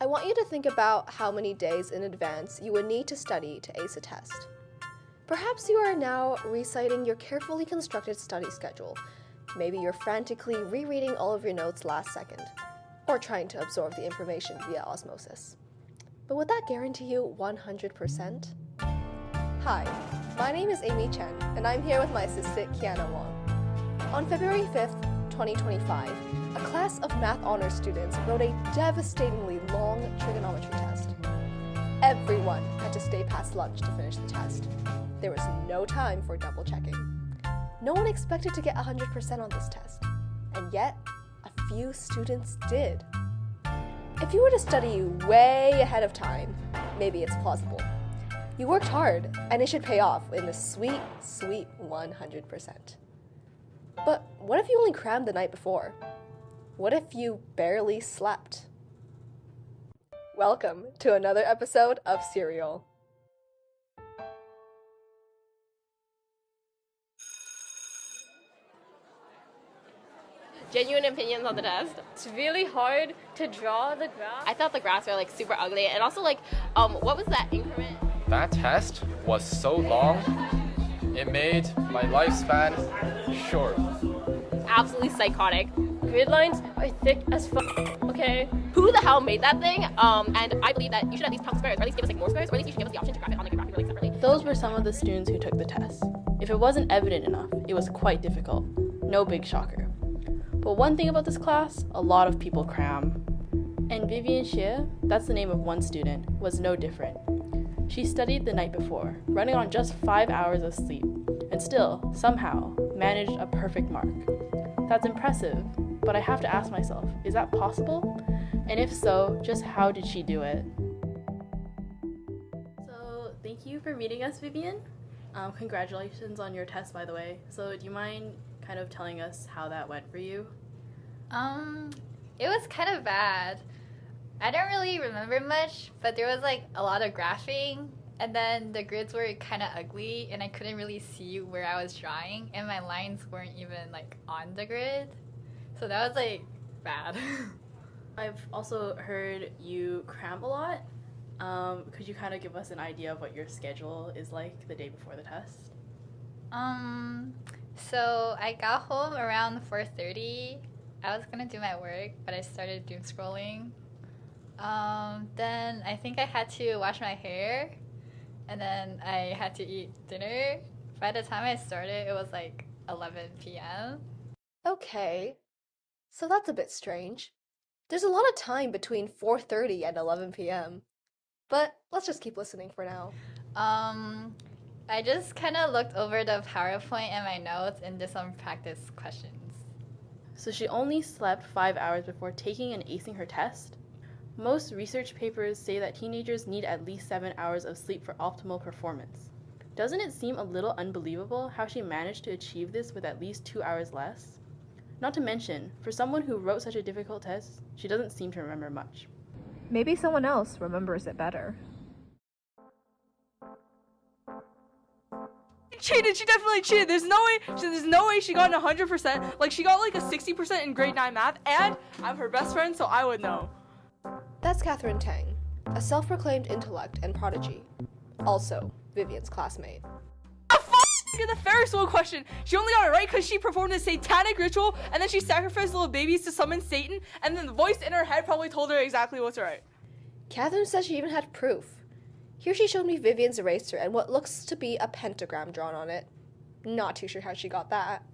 I want you to think about how many days in advance you would need to study to ace a test. Perhaps you are now reciting your carefully constructed study schedule. Maybe you're frantically rereading all of your notes last second, or trying to absorb the information via osmosis. But would that guarantee you 100%? Hi, my name is Amy Chen, and I'm here with my assistant Kianna Wong. On February 5th, 2025, a class of math honors students wrote a devastatingly long trigonometry test. Everyone had to stay past lunch to finish the test. There was no time for double checking. No one expected to get 100% on this test, and yet a few students did. If you were to study way ahead of time, maybe it's plausible. You worked hard, and it should pay off in the sweet, sweet 100%. But what if you only crammed the night before? What if you barely slept? Welcome to another episode of Serial. Genuine opinions on the test. It's really hard to draw the graph. I thought the graphs were like super ugly, and also like, what was that increment? That test was so long, it made my lifespan short. Absolutely psychotic. Grid lines are thick as fuck. Okay. Who the hell made that thing? And I believe that you should at least count squares, or at least give us like more squares, or at least you should give us the option to graph it on like a graphic really separately. Those were some of the students who took the test. If it wasn't evident enough, it was quite difficult. No big shocker. But one thing about this class, a lot of people cram. And Vivian Xie, that's the name of one student, was no different. She studied the night before, running on just 5 hours of sleep, and still, somehow, managed a perfect mark. That's impressive, but I have to ask myself, is that possible? And if so, just how did she do it? So, thank you for meeting us, Vivian. Congratulations on your test, by the way. So, do you mind kind of telling us how that went for you? It was kind of bad. I don't really remember much, but there was like a lot of graphing, and then the grids were kind of ugly, and I couldn't really see where I was drawing, and my lines weren't even like on the grid. So that was like bad. I've also heard you cram a lot. Could you kind of give us an idea of what your schedule is like the day before the test? So I got home around 4:30. I was gonna do my work, but I started doom scrolling. Then I think I had to wash my hair, and then I had to eat dinner. By the time I started, it was like 11 p.m. Okay, so that's a bit strange. There's a lot of time between 4:30 and 11 p.m. But let's just keep listening for now. I just kind of looked over the PowerPoint and my notes and did some practice questions. So she only slept 5 hours before taking and acing her test? Most research papers say that teenagers need at least 7 hours of sleep for optimal performance. Doesn't it seem a little unbelievable how she managed to achieve this with at least 2 hours less? Not to mention, for someone who wrote such a difficult test, she doesn't seem to remember much. Maybe someone else remembers it better. Cheated. She definitely cheated. There's no way she got an 100%. Like, she got like a 60% in grade 9 math, and I'm her best friend, so I would know. That's Catherine Ting, a self-proclaimed intellect and prodigy. Also, Vivian's classmate. The Ferris wheel question. She only got it right because she performed a satanic ritual, and then she sacrificed little babies to summon Satan, and then the voice in her head probably told her exactly what's right. Catherine said she even had proof. Here she showed me Vivian's eraser and what looks to be a pentagram drawn on it. Not too sure how she got that.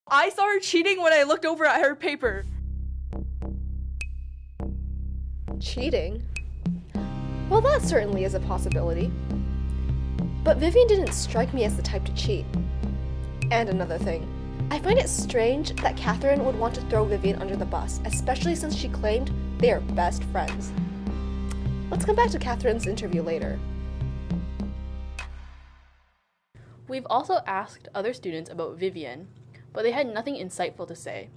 I saw her cheating when I looked over at her paper. Cheating? Well, that certainly is a possibility. But Vivian didn't strike me as the type to cheat. And another thing, I find it strange that Catherine would want to throw Vivian under the bus, especially since she claimed they are best friends. Let's come back to Catherine's interview later. We've also asked other students about Vivian, but they had nothing insightful to say.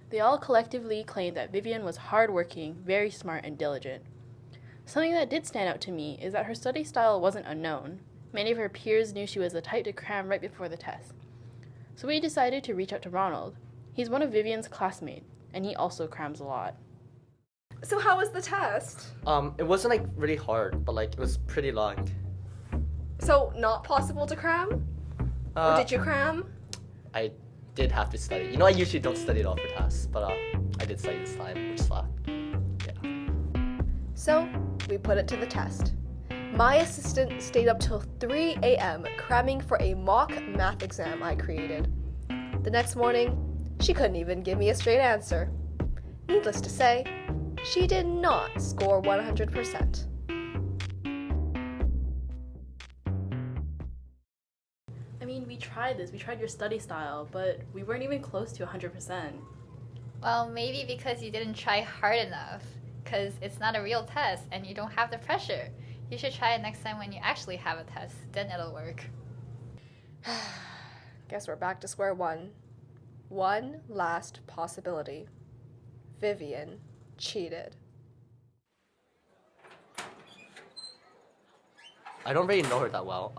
They all collectively claimed that Vivian was hardworking, very smart, and diligent. Something that did stand out to me is that her study style wasn't unknown. Many of her peers knew she was the type to cram right before the test. So we decided to reach out to Ronald. He's one of Vivian's classmates, and he also crams a lot. So how was the test? It wasn't like really hard, but like it was pretty long. So not possible to cram? Or did you cram? I did have to study. You know, I usually don't study at all for tests, but I did study this time, which sucked. Yeah. So we put it to the test. My assistant stayed up till 3 a.m. cramming for a mock math exam I created. The next morning, she couldn't even give me a straight answer. Needless to say, she did not score 100%. I mean, we tried this. We tried your study style, but we weren't even close to 100%. Well, maybe because you didn't try hard enough. Because it's not a real test and you don't have the pressure. You should try it next time when you actually have a test. Then it'll work. Guess we're back to square one. One last possibility. Vivian cheated. I don't really know her that well.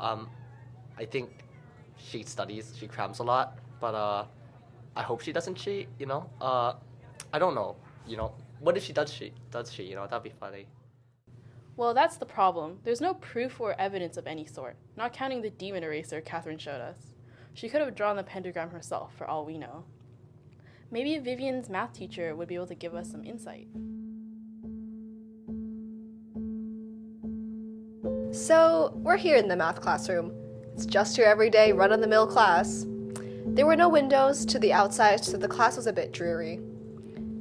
I think she studies, she crams a lot, but I hope she doesn't cheat, you know? I don't know, you know? What if she does cheat? You know, that'd be funny. Well, that's the problem. There's no proof or evidence of any sort, not counting the demon eraser Catherine showed us. She could have drawn the pentagram herself, for all we know. Maybe Vivian's math teacher would be able to give us some insight. So, we're here in the math classroom. It's just your everyday run-of-the-mill class. There were no windows to the outside, so the class was a bit dreary.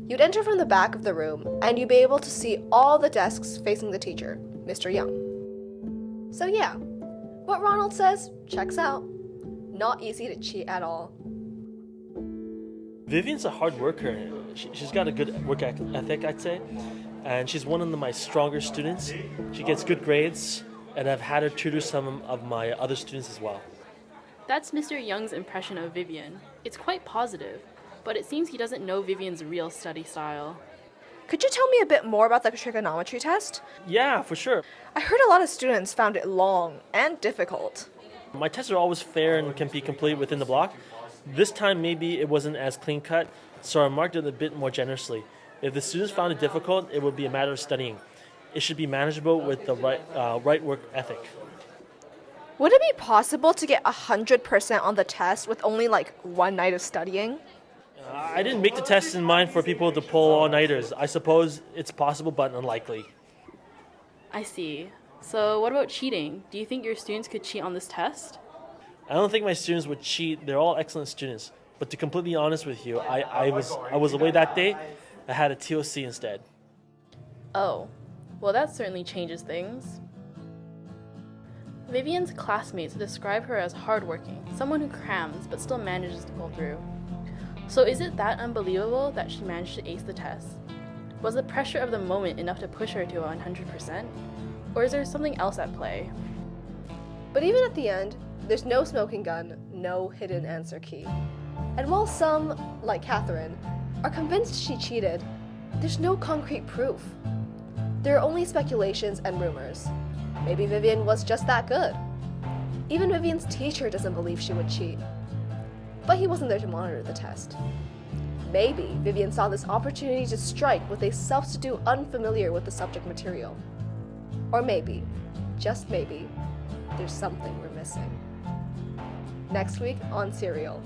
You'd enter from the back of the room, and you'd be able to see all the desks facing the teacher, Mr. Young. So yeah, what Ronald says checks out. Not easy to cheat at all. Vivian's a hard worker. She's got a good work ethic, I'd say, and she's one of my stronger students. She gets good grades, and I've had her tutor some of my other students as well. That's Mr. Young's impression of Vivian. It's quite positive, but it seems he doesn't know Vivian's real study style. Could you tell me a bit more about the trigonometry test? Yeah, for sure. I heard a lot of students found it long and difficult. My tests are always fair and can be completed within the block. This time, maybe it wasn't as clean-cut, so I marked it a bit more generously. If the students found it difficult, it would be a matter of studying. It should be manageable with the right work ethic. Would it be possible to get 100% on the test with only like one night of studying? I didn't make the test in mind for people to pull all-nighters. I suppose it's possible, but unlikely. I see. So what about cheating? Do you think your students could cheat on this test? I don't think my students would cheat. They're all excellent students. But to be completely honest with you, I was away that day. I had a TOC instead. Oh, well that certainly changes things. Vivian's classmates describe her as hardworking, someone who crams but still manages to pull through. So is it that unbelievable that she managed to ace the test? Was the pressure of the moment enough to push her to 100%? Or is there something else at play? But even at the end, there's no smoking gun, no hidden answer key. And while some, like Catherine, are convinced she cheated, there's no concrete proof. There are only speculations and rumors. Maybe Vivian was just that good. Even Vivian's teacher doesn't believe she would cheat. But he wasn't there to monitor the test. Maybe Vivian saw this opportunity to strike with a substitute unfamiliar with the subject material. Or maybe, just maybe, there's something we're missing. Next week on Serial.